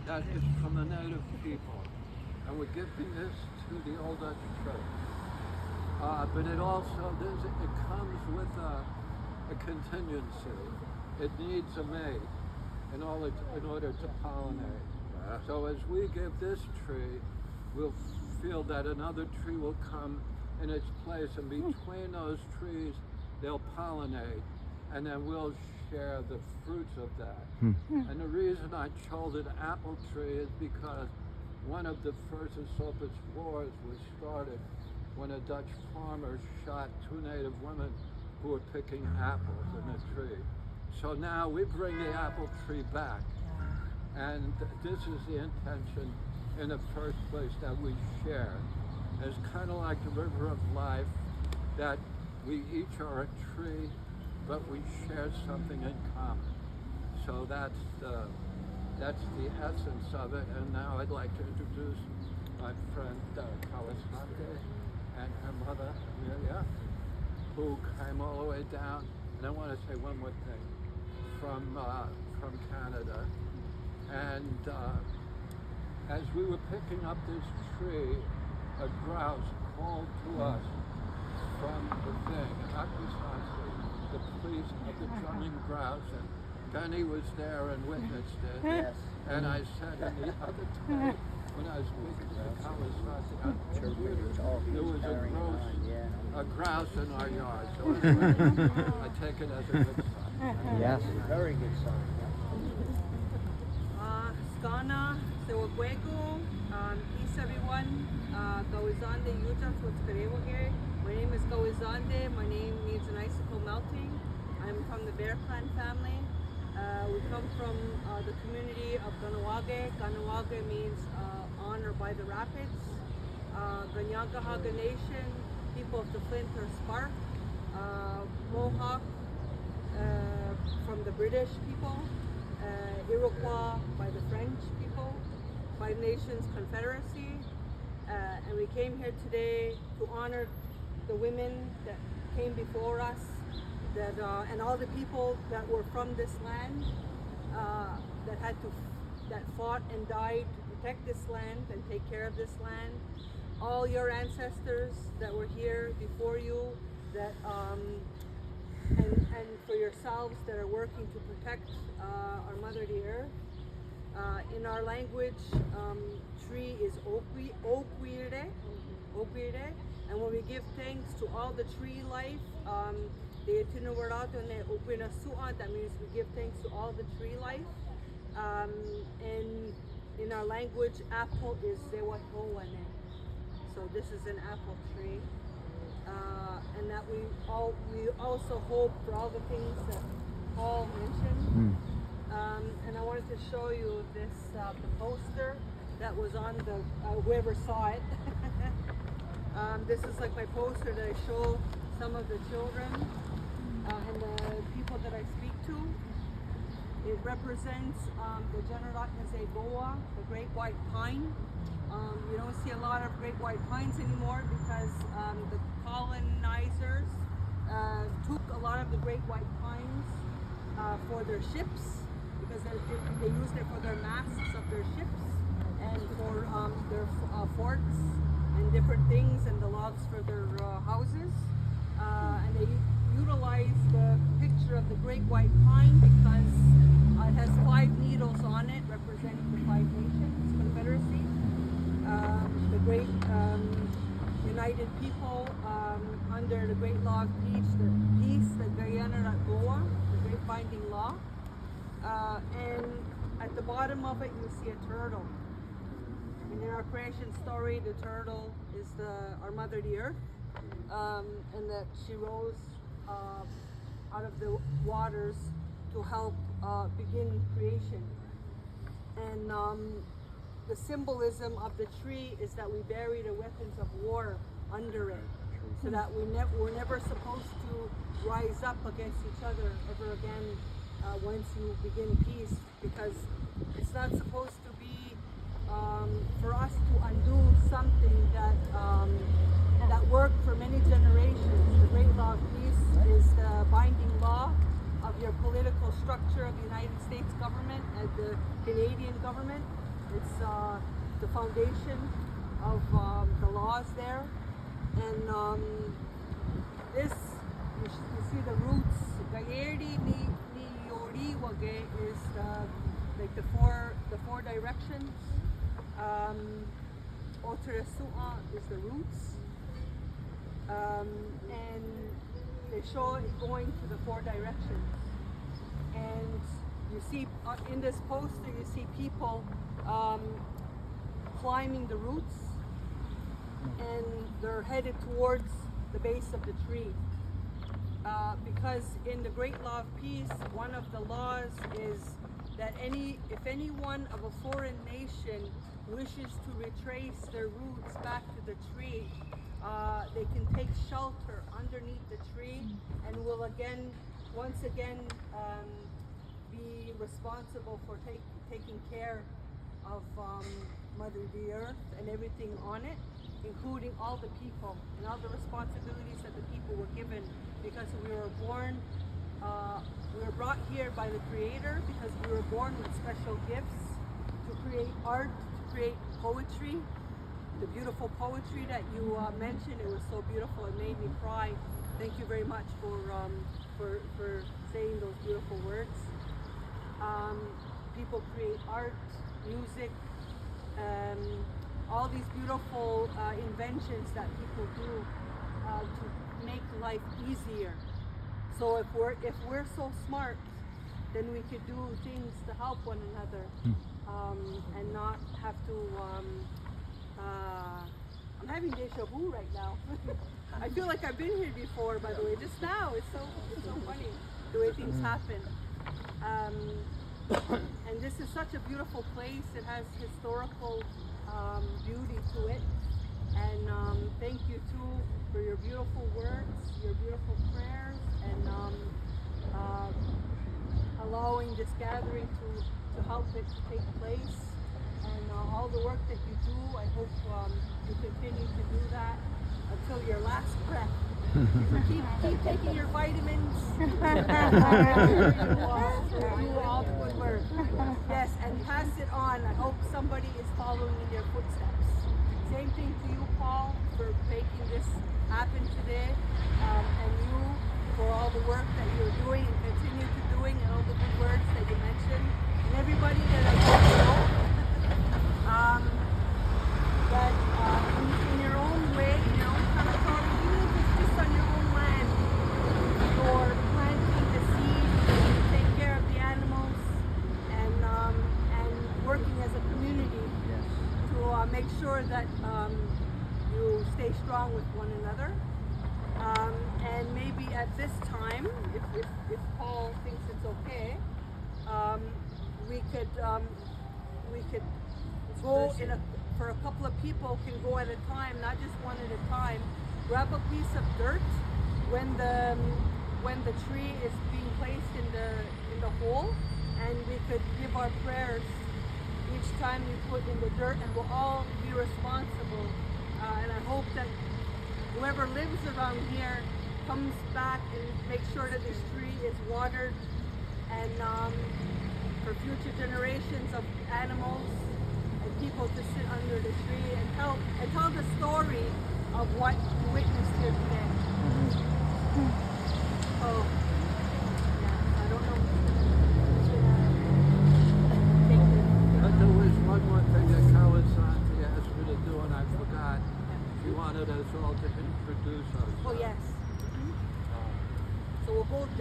that is from the native people. And we're giving this to the Old Dutch Church. But it also, it comes with a contingency. It needs a mate in order to pollinate. So as we give this tree, we'll feel that another tree will come in its place, and between those trees, they'll pollinate, and then we'll share the fruits of that. And the reason I chose an apple tree is because one of the first Esopus wars was started when a Dutch farmer shot 2 native women who were picking apples in a tree. So now we bring the apple tree back. And this is the intention in the first place, that we share. It's kind of like the river of life, that we each are a tree, but we share something in common. So that's the essence of it. And now I'd like to introduce my friend Kawasaki and her mother, Amelia, who came all the way down. And I want to say one more thing, from Canada. And as we were picking up this tree, a grouse called to us from the thing, not precisely the police of the drumming grouse, and Benny was there and witnessed it. Yes. And I said, and the other time, when I was speaking to Kawasaki on the computer, there was a grouse in our yard. So anyway, I take it as a good sign. Yes. Very good sign. Skana, Sewakwego, peace everyone. Gawizande Yuja Twitskarewahe. My name is Gawizande. My name means an icicle melting. I'm from the Bear Clan family. We come from the community of Ganawage. Ganawage means honor by the rapids. Ganyagahaga Nation, people of the Flint or Spark. Mohawk from the British people. Iroquois by the French people, Five Nations Confederacy, and we came here today to honor the women that came before us, that and all the people that were from this land, that fought and died to protect this land and take care of this land. All your ancestors that were here before you, that and for yourselves that are working to protect our Mother the Earth. In our language, tree is okwire, and when we give thanks to all the tree life, that means we give thanks to all the tree life. And in our language, apple is zewatowane. So this is an apple tree. And that we also hope for all the things that Paul mentioned. And I wanted to show you this the poster that was on the whoever saw it. This is like my poster that I show some of the children and the people that I speak to. It represents the Generatne Goa, the great white pine. You don't see a lot of great white pines anymore because the colonizers took a lot of the great white pines for their ships, because they used it for their masts of their ships and for their forts and different things, and the logs for their houses. And they utilized the picture of the great white pine because it has 5 needles on it representing the 5 Nations Confederacy. The great united people under the great law of peace, the Guyana Goa, the great binding law. And at the bottom of it, you see a turtle. And in our creation story, the turtle is our Mother the Earth, and that she rose out of the waters to help begin creation. And the symbolism of the tree is that we bury the weapons of war under it, so that we're never supposed to rise up against each other ever again once you begin peace, because it's not supposed to be for us to undo something that worked for many generations. The great law of peace is the binding law of your political structure of the United States government and the Canadian government. It's the foundation of the laws there, and this you see the roots. Gayerdi ni yori wage is like the four directions. Oteresua is the roots, and they show it going to the four directions. And you see in this poster, you see people climbing the roots, and they're headed towards the base of the tree. Because in the Great Law of Peace, one of the laws is that if anyone of a foreign nation wishes to retrace their roots back to the tree, they can take shelter underneath the tree, and will once again be responsible for taking care of Mother the Earth and everything on it, including all the people and all the responsibilities that the people were given, because we were brought here by the Creator, because we were born with special gifts to create art, to create poetry. The beautiful poetry that you mentioned, it was so beautiful, it made me cry. Thank you very much for saying those beautiful words. People create art, music, all these beautiful inventions that people do to make life easier. So if we're so smart, then we could do things to help one another, and not have to. I'm having deja vu right now. I feel like I've been here before, by the way. Just now, it's so funny the way things happen. And this is such a beautiful place. It has historical beauty to it. And thank you too for your beautiful words, your beautiful prayers, and allowing this gathering to help it to take place. And all the work that you do, I hope you continue to do that until your last breath. So keep taking your vitamins. You do all the good work. Yes, and pass it on. I hope somebody is following in your footsteps. Same thing to you, Paul, for making this happen today, and you for all the work that you're doing and continue to doing, and all the good words that you mentioned, and everybody that I don't know. That in your own way, in your own territory, even if it's just on your own land, you're planting the seed to take care of the animals, and working as a community to make sure that you stay strong with one another. And maybe at this time, if Paul thinks it's okay, we could go for a couple of people can go at a time, not just one at a time. Grab a piece of dirt when the tree is being placed in the hole, and we could give our prayers each time we put in the dirt, and we'll all be responsible. And I hope that whoever lives around here comes back and makes sure that this tree is watered, and for future generations of animals and people to sit under the tree and tell the story of what you witnessed here today. So, yeah, I don't know. There was one more thing that Carlos Santi asked me to do, and I forgot. She wanted us all to introduce ourselves. Oh yes. So we'll hold this.